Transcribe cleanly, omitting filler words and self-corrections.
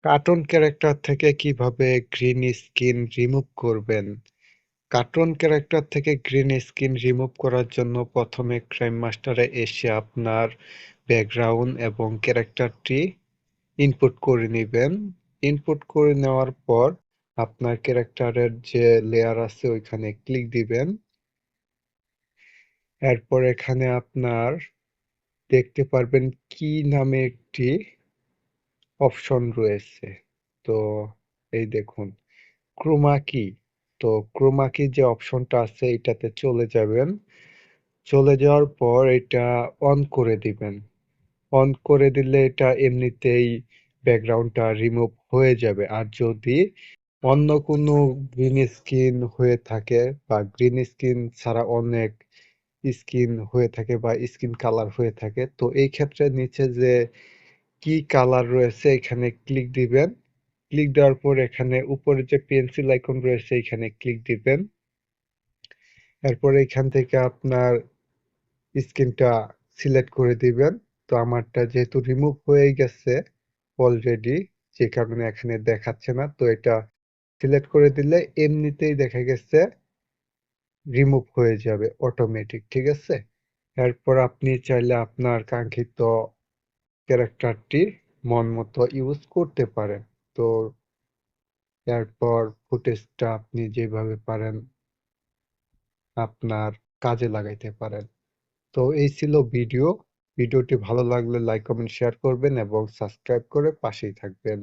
Cartoon character থেকে কিভাবে green screen remove করবেন? কার্টুন ক্যারেক্টার থেকে গ্রিন স্ক্রিন রিমুভ করার জন্য প্রথমে ক্রাইম মাস্টারে এসে আপনার ব্যাকগ্রাউন্ড এবং ক্যারেক্টারটি ইনপুট করে নেবেন। ইনপুট করে নেওয়ার পর আপনার ক্যারেক্টারের যে লেয়ার আছে ওইখানে ক্লিক দিবেন। এরপর এখানে আপনার দেখতে পারবেন কি নামে একটি অপশন রয়েছে। তো এই দেখুন ক্রোমা কি। তো ক্রোমা কি যে অপশনটা আছে এটাতে চলে যাবেন। চলে যাওয়ার পর এটা অন করে দিবেন। অন করে দিলে এটা এমনিতেই ব্যাকগ্রাউন্ডটা রিমুভ হয়ে যাবে। আর যদি অন্য কোনো গ্রিন স্ক্রিন হয়ে থাকে বা গ্রিন স্ক্রিন ছাড়া অনেক স্কিন হয়ে থাকে বা স্কিন কালার হয়ে থাকে, তো এই ক্ষেত্রে নিচে যে কি কালার রয়েছে এখানে ক্লিক দিবেন। ক্লিক দেওয়ার পর এখানে উপরে যে পেন্সিল আইকন রয়েছে এখানে ক্লিক দিবেন। এরপর এখান থেকে আপনার স্ক্রিনটা সিলেক্ট করে দিবেন। তো আমারটা যেহেতু রিমুভ হয়ে গেছে অলরেডি, যে কারণে এখানে দেখাচ্ছে না। তো এটা সিলেক্ট করে দিলে এমনিতেই দেখা গেছে রিমুভ হয়ে যাবে অটোমেটিক, ঠিক আছে? এরপর আপনি চাইলে আপনার কাঙ্ক্ষিত ক্যারেক্টারটি মন মতো ইউজ করতে পারেন। তো এরপর ফুটেজটা আপনি যেভাবে পারেন আপনার কাজে লাগাইতে পারেন। তো এই ছিল ভিডিওটি ভালো লাগলে লাইক কমেন্ট শেয়ার করবেন এবং সাবস্ক্রাইব করে পাশেই থাকবেন।